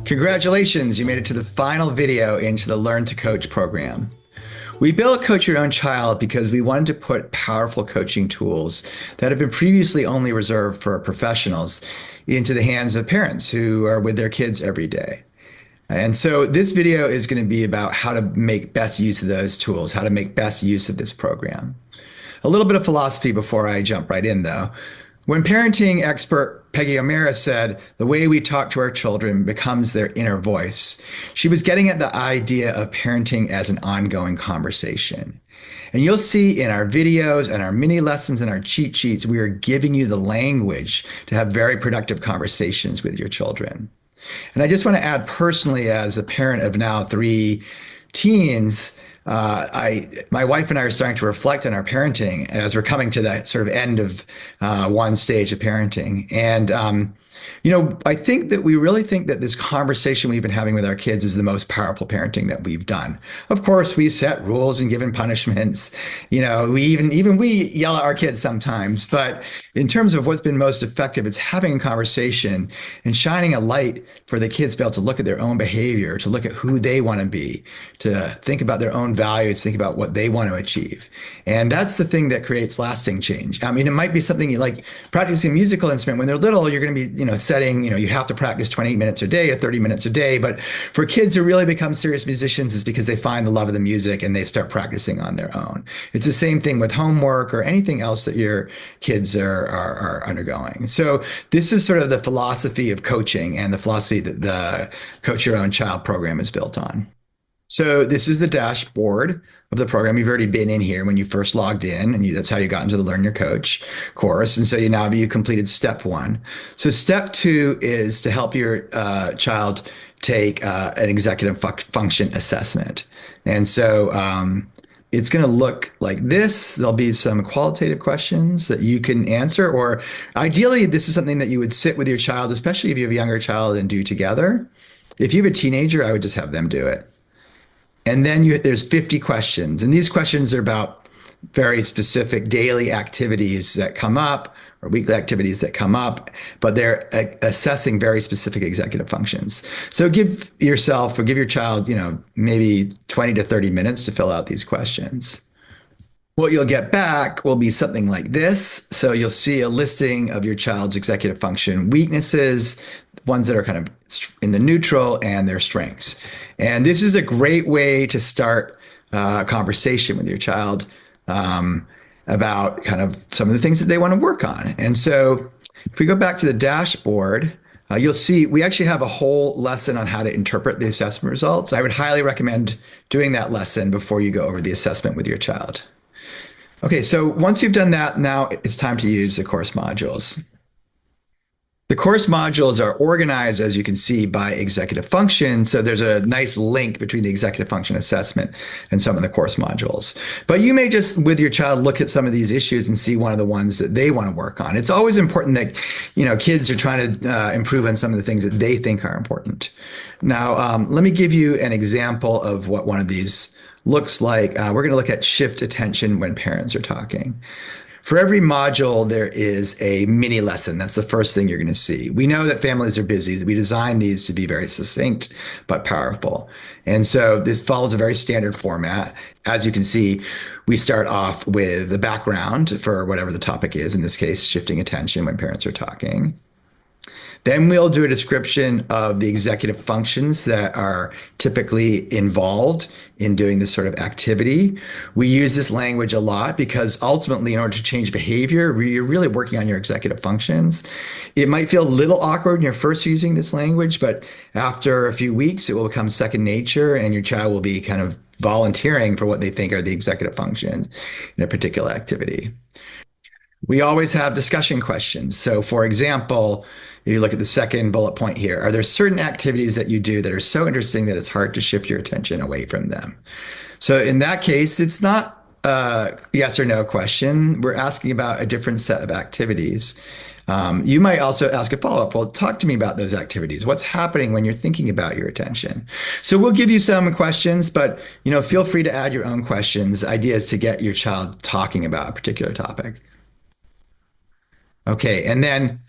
Congratulations, you made it to the final video into the Learn to Coach program. We built Coach Your Own Child because we wanted to put powerful coaching tools that have been previously only reserved for professionals into the hands of parents who are with their kids every day. And so this video is going to be about how to make best use of those tools, how to make best use of this program. A little bit of philosophy before I jump right in, though. When parenting expert Peggy O'Meara said, the way we talk to our children becomes their inner voice, she was getting at the idea of parenting as an ongoing conversation. And you'll see in our videos and our mini lessons and our cheat sheets, we are giving you the language to have very productive conversations with your children. And I just want to add personally, as a parent of now 3 teens, my wife and I are starting to reflect on our parenting as we're coming to that sort of end of one stage of parenting. And, I think that we really think that this conversation we've been having with our kids is the most powerful parenting that we've done. Of course, we set rules and given punishments. We even we yell at our kids sometimes. But in terms of what's been most effective, it's having a conversation and shining a light for the kids to be able to look at their own behavior, to look at who they want to be, to think about their own values, think about what they want to achieve. And that's the thing that creates lasting change. I mean, it might be something like practicing a musical instrument. When they're little, you're going to be, setting, you have to practice 20 minutes a day or 30 minutes a day. But for kids who really become serious musicians, it's because they find the love of the music and they start practicing on their own. It's the same thing with homework or anything else that your kids are undergoing. So this is sort of the philosophy of coaching and the philosophy that the Coach Your Own Child program is built on. So this is the dashboard of the program. You've already been in here when you first logged in, and that's how you got into the Learn Your Coach course. And so you completed step 1. So step 2 is to help your child take an executive function assessment. And so it's going to look like this. There'll be some qualitative questions that you can answer, or ideally, this is something that you would sit with your child, especially if you have a younger child, and do together. If you have a teenager, I would just have them do it. And then there's 50 questions. And these questions are about very specific daily activities that come up or weekly activities that come up, but they're assessing very specific executive functions. So give yourself or give your child, maybe 20 to 30 minutes to fill out these questions. What you'll get back will be something like this. So you'll see a listing of your child's executive function weaknesses, ones that are kind of in the neutral, and their strengths. And this is a great way to start a conversation with your child about kind of some of the things that they want to work on. And so if we go back to the dashboard, you'll see we actually have a whole lesson on how to interpret the assessment results. I would highly recommend doing that lesson before you go over the assessment with your child. Okay, so once you've done that, now it's time to use the course modules. The course modules are organized, as you can see, by executive function. So there's a nice link between the executive function assessment and some of the course modules. But you may just, with your child, look at some of these issues and see one of the ones that they want to work on. It's always important that, kids are trying to improve on some of the things that they think are important. Now, let me give you an example of what one of these looks like. We're going to look at shift attention when parents are talking. For every module, there is a mini lesson. That's the first thing you're going to see. We know that families are busy. We designed these to be very succinct but powerful. And so this follows a very standard format. As you can see, we start off with the background for whatever the topic is, in this case, shifting attention when parents are talking. Then we'll do a description of the executive functions that are typically involved in doing this sort of activity. We use this language a lot because ultimately, in order to change behavior, you're really working on your executive functions. It might feel a little awkward when you're first using this language, but after a few weeks, it will become second nature, and your child will be kind of volunteering for what they think are the executive functions in a particular activity. We always have discussion questions. So for example, if you look at the second bullet point here, are there certain activities that you do that are so interesting that it's hard to shift your attention away from them? So in that case, it's not a yes or no question. We're asking about a different set of activities. You might also ask a follow-up. Well, talk to me about those activities. What's happening when you're thinking about your attention? So we'll give you some questions, but feel free to add your own questions, ideas to get your child talking about a particular topic. Okay, and then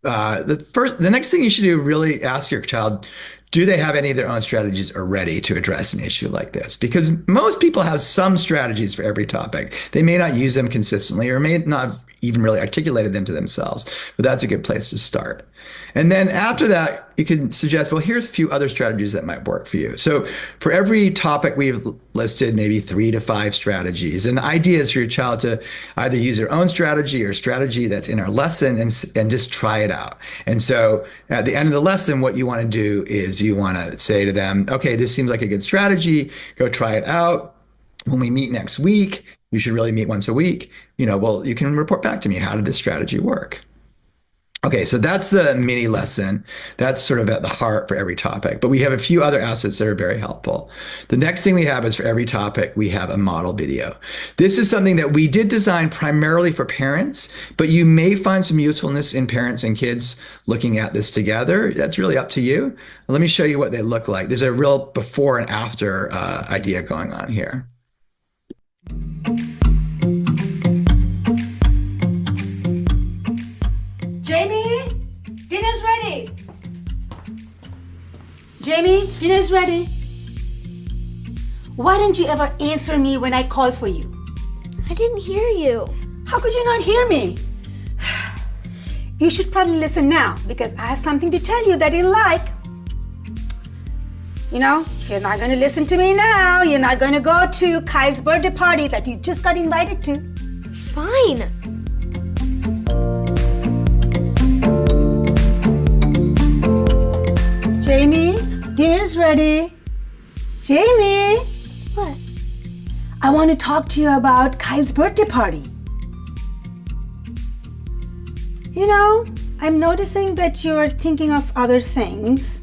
The next thing you should do, really ask your child, do they have any of their own strategies already to address an issue like this? Because most people have some strategies for every topic. They may not use them consistently or may not have even really articulated them to themselves, but that's a good place to start. And then after that, you can suggest, well, here's a few other strategies that might work for you. So for every topic, we've listed maybe 3 to 5 strategies. And the idea is for your child to either use their own strategy or strategy that's in our lesson and just try it out. And so at the end of the lesson, what you want to do is you want to say to them, okay, this seems like a good strategy. Go try it out. When we meet next week, you should really meet once a week. Well, you can report back to me. How did this strategy work? Okay, so that's the mini lesson. That's sort of at the heart for every topic. But we have a few other assets that are very helpful. The next thing we have is for every topic, we have a model video. This is something that we did design primarily for parents, but you may find some usefulness in parents and kids looking at this together. That's really up to you. Let me show you what they look like. There's a real before and after idea going on here. Dinner's ready. Jamie, dinner's ready. Why didn't you ever answer me when I called for you? I didn't hear you. How could you not hear me? You should probably listen now because I have something to tell you that you'll like. If you're not going to listen to me now, you're not going to go to Kyle's birthday party that you just got invited to. Fine. Jamie, dinner's ready. Jamie! What? I want to talk to you about Kyle's birthday party. I'm noticing that you're thinking of other things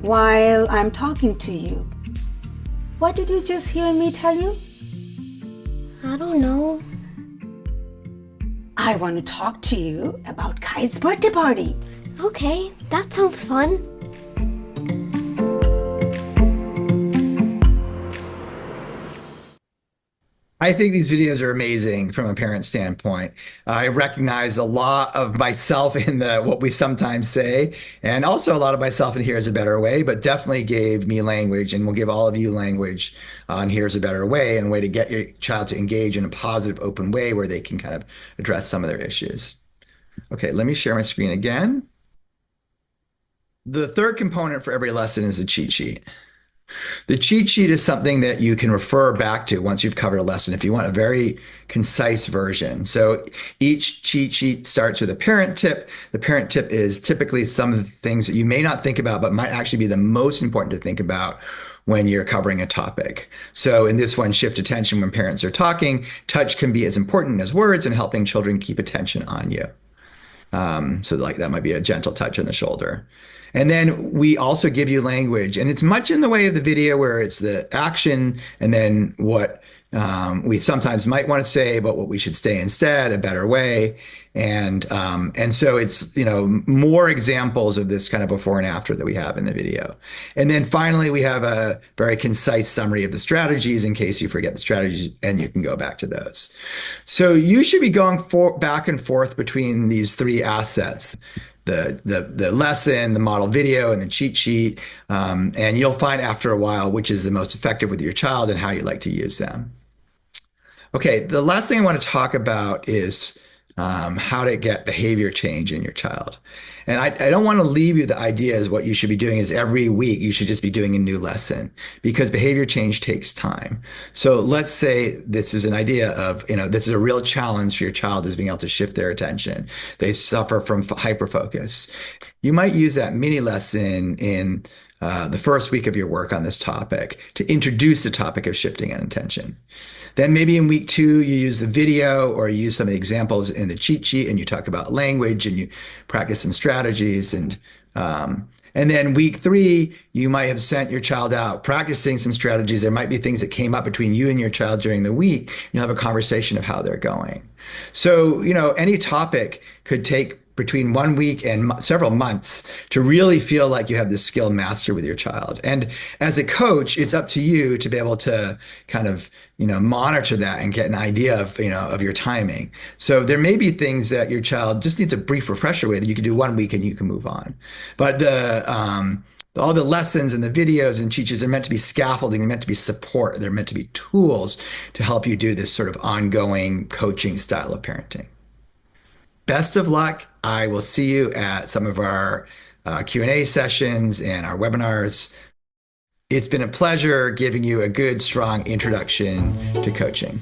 while I'm talking to you. What did you just hear me tell you? I don't know. I want to talk to you about Kyle's birthday party. Okay, that sounds fun. I think these videos are amazing from a parent standpoint. I recognize a lot of myself in what we sometimes say, and also a lot of myself in Here's a Better Way, but definitely gave me language and will give all of you language on Here's a Better Way and a way to get your child to engage in a positive, open way where they can kind of address some of their issues. Okay, let me share my screen again. The third component for every lesson is a cheat sheet. The cheat sheet is something that you can refer back to once you've covered a lesson if you want a very concise version. So each cheat sheet starts with a parent tip. The parent tip is typically some of the things that you may not think about, but might actually be the most important to think about when you're covering a topic. So in this one, shift attention when parents are talking. Touch can be as important as words in helping children keep attention on you. So like that might be a gentle touch on the shoulder. And then we also give you language, and it's much in the way of the video where it's the action and then what we sometimes might want to say, but what we should say instead, a better way. And so it's, more examples of this kind of before and after that we have in the video. And then finally, we have a very concise summary of the strategies in case you forget the strategies and you can go back to those. So you should be going back and forth between these 3 assets. The lesson, the model video, and the cheat sheet. And you'll find after a while which is the most effective with your child and how you like to use them. Okay, the last thing I want to talk about is how to get behavior change in your child. And I don't want to leave you the idea as what you should be doing is every week you should just be doing a new lesson because behavior change takes time. So let's say this is an idea of, this is a real challenge for your child is being able to shift their attention. They suffer from hyperfocus. You might use that mini lesson in the first week of your work on this topic to introduce the topic of shifting an attention. Then maybe in week 2, you use the video or you use some of the examples in the cheat sheet and you talk about language and you practice some strategies. And then week 3, you might have sent your child out practicing some strategies. There might be things that came up between you and your child during the week. You'll have a conversation of how they're going. So, any topic could take between 1 week and several months to really feel like you have this skill mastered with your child. And as a coach, it's up to you to be able to kind of, monitor that and get an idea of, of your timing. So there may be things that your child just needs a brief refresher with. You can do 1 week and you can move on. But all the lessons and the videos and teachers are meant to be scaffolding, they're meant to be support, they're meant to be tools to help you do this sort of ongoing coaching style of parenting. Best of luck. I will see you at some of our Q&A sessions and our webinars. It's been a pleasure giving you a good, strong introduction to coaching.